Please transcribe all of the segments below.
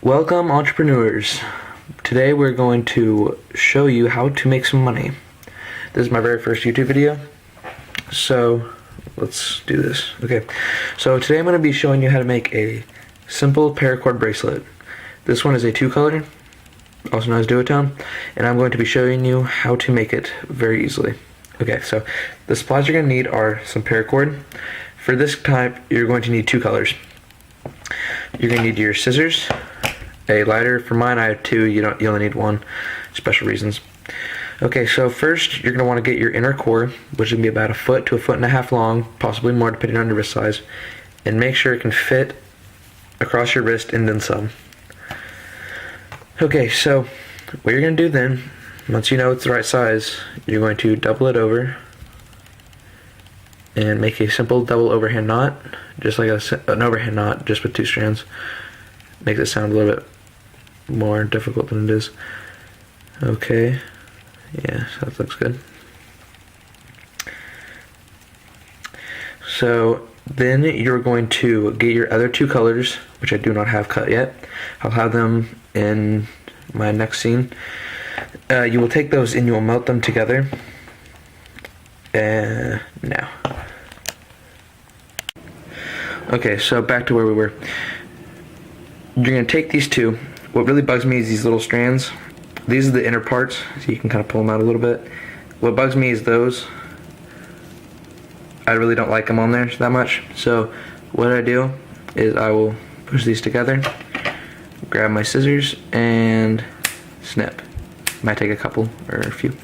Welcome, entrepreneurs. Today we're going to show you how to make some money. This is my very first YouTube video, so let's do this. Okay, so today I'm going to be showing you how to make a simple paracord bracelet. This one is a 2-color, also known as duotone, and I'm going to be showing you how to make it very easily. Okay, so the supplies you're going to need are some paracord. For this type, you're going to need 2 colors. You're going to need your scissors, a lighter. For mine, I have 2. You only need 1. Special reasons. Okay, so first you're going to want to get your inner core, which is going to be about 1 foot to 1.5 foot long, possibly more depending on your wrist size, and make sure it can fit across your wrist and then some. Okay, so what you're going to do then, once you know it's the right size, you're going to double it over and make a simple double overhand knot, just like an overhand knot, just with 2 strands. Makes it sound a little bit more difficult than it is. Okay, yeah, so that looks good. So then you're going to get your other 2 colors, which I do not have cut yet. I'll have them in my next scene. You will take those and you will melt them together. Now. Okay, so back to where we were. You're going to take these 2. What really bugs me is these little strands. These are the inner parts, so you can kind of pull them out a little bit. What bugs me is those. I really don't like them on there that much. So what I do is I will push these together, grab my scissors, and snip. Might take a couple or a few.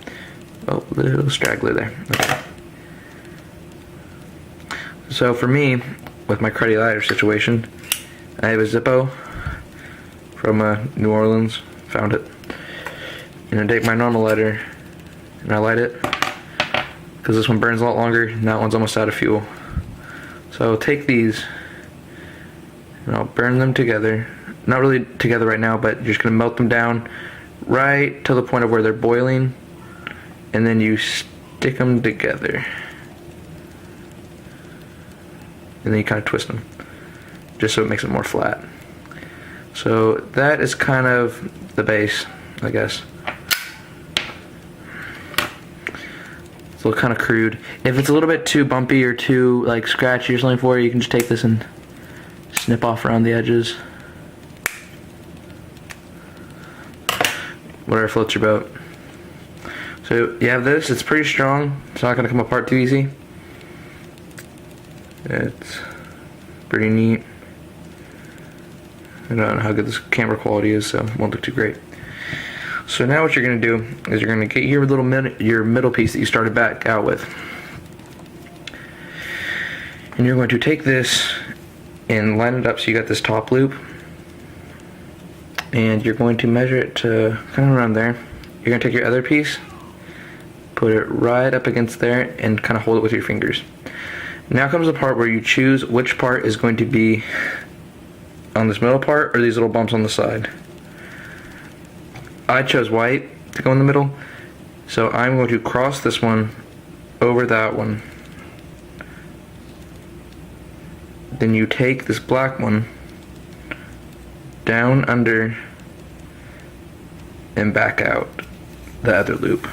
Oh, a little straggler there. Okay. So for me, with my cruddy lighter situation, I have a Zippo from New Orleans. Found it. And I take my normal lighter and I light it, because this one burns a lot longer and that one's almost out of fuel. So I'll take these and I'll burn them together. Not really together right now, but you're just going to melt them down right to the point of where they're boiling, and then you stick them together. And then you kind of twist them, just so it makes it more flat. So that is kind of the base, I guess. It's a little kind of crude. If it's a little bit too bumpy or too like scratchy or something for you, you can just take this and snip off around the edges. Whatever floats your boat. So you have this. It's pretty strong. It's not going to come apart too easy. It's pretty neat. I don't know how good this camera quality is, so it won't look too great. So now what you're going to do is you're going to get your little middle piece that you started back out with, and you're going to take this and line it up so you got this top loop, and you're going to measure it to kind of around there. You're going to take your other piece, put it right up against there, and kind of hold it with your fingers. Now comes the part where you choose which part is going to be on this middle part or these little bumps on the side. I chose white to go in the middle, so I'm going to cross this one over that one. Then you take this black one down under and back out the other loop.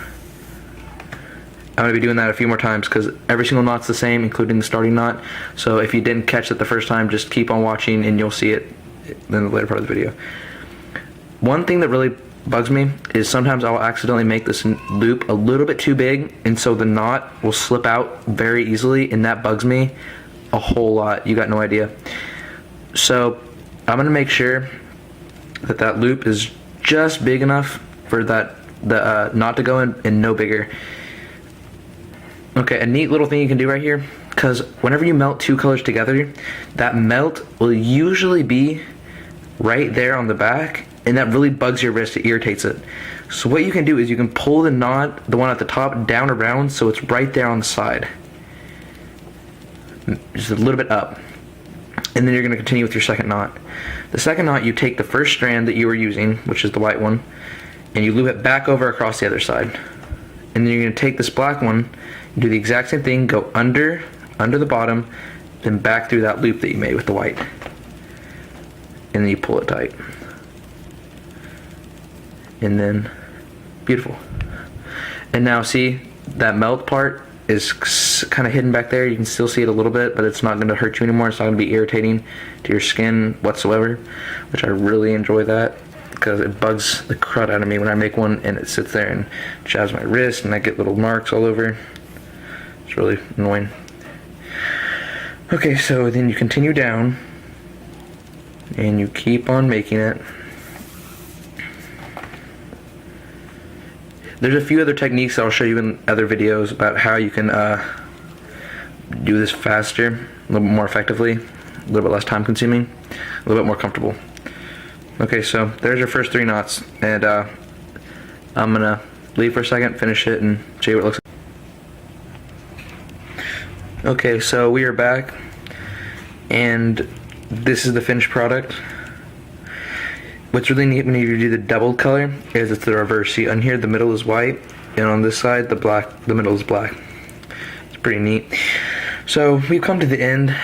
I'm going to be doing that a few more times because every single knot's the same, including the starting knot. So if you didn't catch it the first time, just keep on watching and you'll see it in the later part of the video. One thing that really bugs me is sometimes I'll accidentally make this loop a little bit too big, and so the knot will slip out very easily, and that bugs me a whole lot. You got no idea. So I'm going to make sure that that loop is just big enough for the knot to go in and no bigger. Okay, a neat little thing you can do right here, because whenever you melt 2 colors together, that melt will usually be right there on the back, and that really bugs your wrist. It irritates it. So what you can do is you can pull the knot, the one at the top, down around so it's right there on the side. Just a little bit up. And then you're going to continue with your second knot. The second knot, you take the first strand that you were using, which is the white one, and you loop it back over across the other side. And then you're going to take this black one, do the exact same thing, go under the bottom, then back through that loop that you made with the white. And then you pull it tight. and then beautiful. And now see, that melt part is kind of hidden back there. You can still see it a little bit, but it's not going to hurt you anymore. It's not going to be irritating to your skin whatsoever, which I really enjoy that, because it bugs the crud out of me when I make one and it sits there and jabs my wrist and I get little marks all over. It's really annoying. Okay, so then you continue down and you keep on making it. There's a few other techniques I'll show you in other videos about how you can do this faster, a little bit more effectively, a little bit less time consuming, a little bit more comfortable. Okay, so there's your first 3 knots, and I'm gonna leave for a second, finish it, and show you what it looks like. Okay, so we are back, and this is the finished product. What's really neat when you do the doubled color is it's the reverse. See, on here the middle is white, and on this side the middle is black. It's pretty neat. So we've come to the end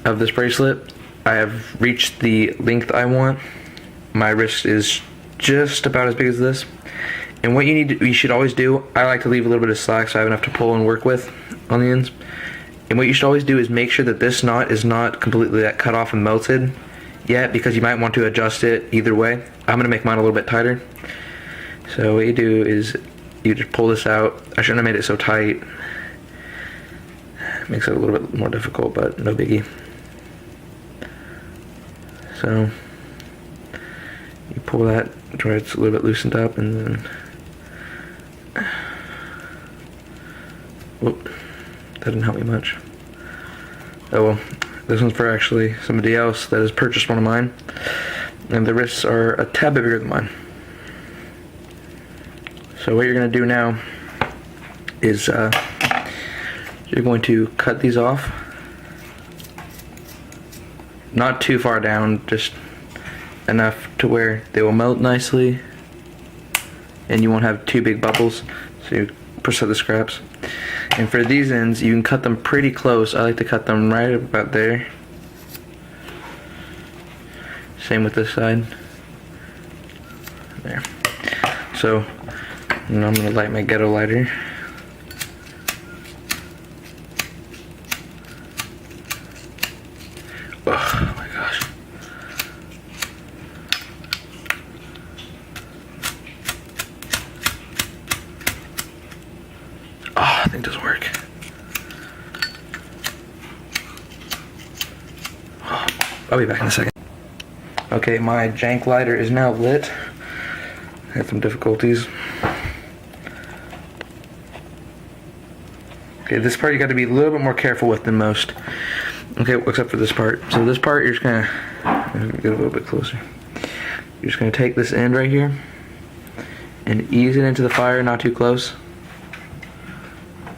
of this bracelet. I have reached the length I want. My wrist is just about as big as this. And what you should always do, I like to leave a little bit of slack so I have enough to pull and work with on the ends. And what you should always do is make sure that this knot is not completely cut off and melted yet, because you might want to adjust it either way. I'm going to make mine a little bit tighter. So what you do is you just pull this out. I shouldn't have made it so tight. It makes it a little bit more difficult, but no biggie. So you pull that to where it's a little bit loosened up, and then whoop, that didn't help me much. Oh well. This one's for actually somebody else that has purchased one of mine, and the wrists are a tad bit bigger than mine. So what you're going to do now is you're going to cut these off, not too far down, just enough to where they will melt nicely and you won't have too big bubbles, so you push out the scraps. And for these ends, you can cut them pretty close. I like to cut them right about there. Same with this side. There. So, now I'm going to light my ghetto lighter. Oh my gosh. Oh, I think it doesn't work. Oh, I'll be back in a second. Okay, my jank lighter is now lit. I had some difficulties. Okay, this part you got to be a little bit more careful with than most. Okay, except for this part. So this part you're just gonna get a little bit closer. You're just gonna take this end right here and ease it into the fire, not too close,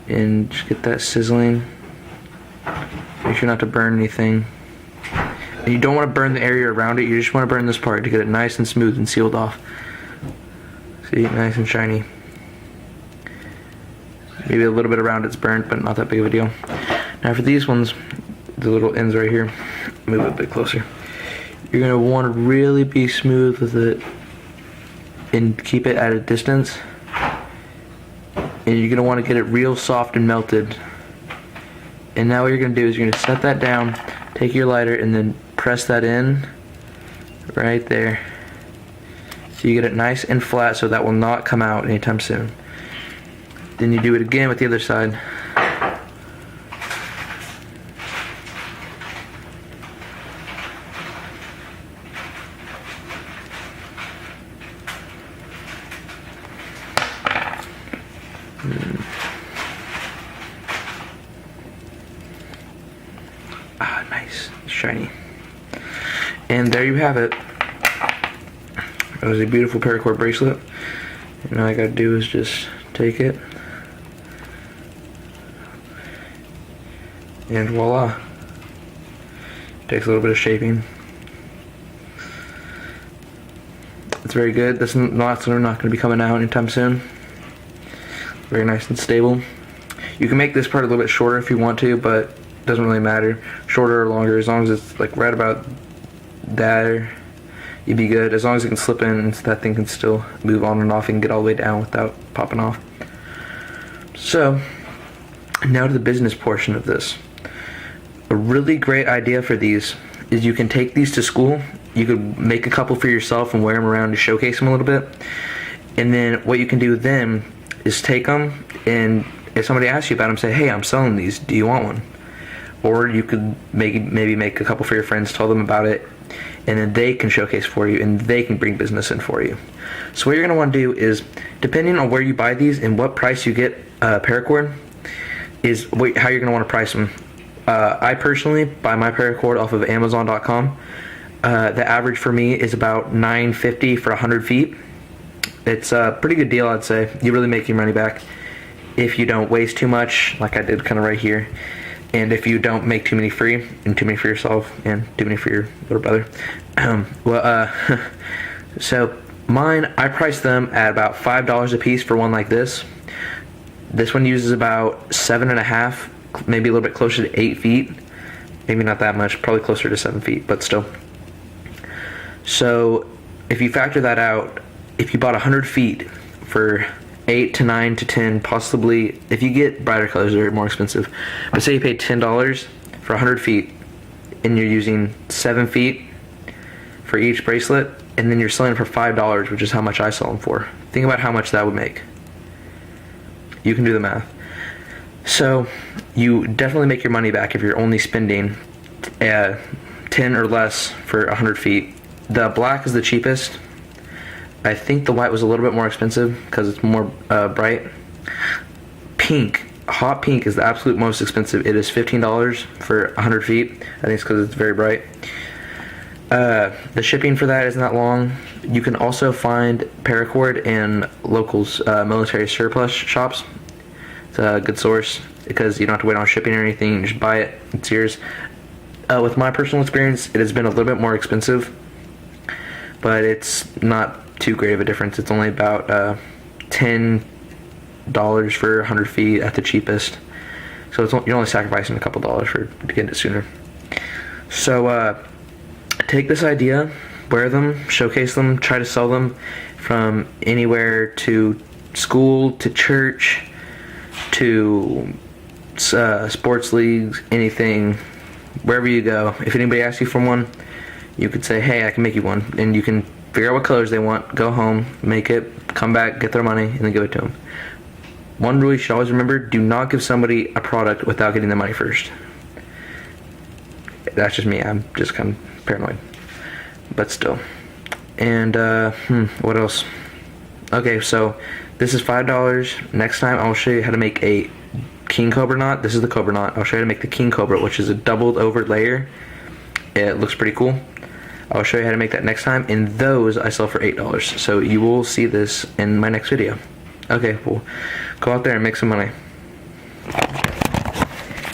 and just get that sizzling. Make sure not to burn anything. And you don't want to burn the area around it. You just want to burn this part to get it nice and smooth and sealed off. See, nice and shiny. Maybe a little bit around it's burnt, but not that big of a deal. Now for these ones, the little ends right here, move it a bit closer. You're going to want to really be smooth with it and keep it at a distance. And you're going to want to get it real soft and melted. And now what you're going to do is you're going to set that down, take your lighter, and then press that in right there. So you get it nice and flat so that will not come out anytime soon. Then you do it again with the other side. Ah, nice, shiny. And there you have it. That was a beautiful paracord bracelet. And all I gotta do is just take it, and voila. Takes a little bit of shaping. It's very good. This knots are not going to be coming out anytime soon. Very nice and stable. You can make this part a little bit shorter if you want to, but it doesn't really matter. Shorter or longer, as long as it's like right about there. you'd be good. As long as it can slip in and that thing can still move on and off and get all the way down without popping off. So, now to the business portion of this. A really great idea for these is you can take these to school. You could make a couple for yourself and wear them around to showcase them a little bit. And then what you can do then is take them, and if somebody asks you about them, say, hey, I'm selling these, do you want one? Or you could maybe make a couple for your friends, tell them about it, and then they can showcase for you and they can bring business in for you. So what you're going to want to do is, depending on where you buy these and what price you get Paracord, is how you're going to want to price them. I personally buy my Paracord off of Amazon.com. The average for me is about $9.50 for 100 feet. It's a pretty good deal, I'd say. You really make your money back if you don't waste too much, like I did kind of right here, and if you don't make too many free, and too many for yourself, and too many for your little brother. So mine, I priced them at about $5 a piece for one like this. This one uses about 7.5, maybe a little bit closer to 8 feet. Maybe not that much, probably closer to 7 feet, but still. So if you factor that out, if you bought 100 feet for 8 to 9 to 10, possibly, if you get brighter colors, they're more expensive. But say you paid $10 for 100 feet, and you're using 7 feet for each bracelet, and then you're selling for $5, which is how much I sell them for. Think about how much that would make. You can do the math. So you definitely make your money back if you're only spending 10 or less for 100 feet. The black is the cheapest. I think the white was a little bit more expensive because it's more bright. Pink, hot pink is the absolute most expensive. It is $15 for 100 feet. I think it's because it's very bright. The shipping for that isn't that long. You can also find Paracord in locals, military surplus shops. It's a good source because you don't have to wait on shipping or anything. You just buy it, it's yours. With my personal experience, it has been a little bit more expensive, but it's not too great of a difference. It's only about $10 for 100 feet at the cheapest. So you're only sacrificing a couple dollars to get it sooner. So take this idea, wear them, showcase them, try to sell them from anywhere to school, to church, to sports leagues, anything, wherever you go. If anybody asks you for one, you could say, hey, I can make you one, and you can figure out what colors they want, go home, make it, come back, get their money, and then give it to them. One rule you should always remember: do not give somebody a product without getting their money first. That's just me. I'm just kind of paranoid, but still. And what else? Okay, so this is $5. Next time I'll show you how to make a king cobra knot. This is the cobra knot. I'll show you how to make the king cobra, which is a doubled over layer. It looks pretty cool. I'll show you how to make that next time, and those I sell for $8. So you will see this in my next video. Okay, well, go out there and make some money.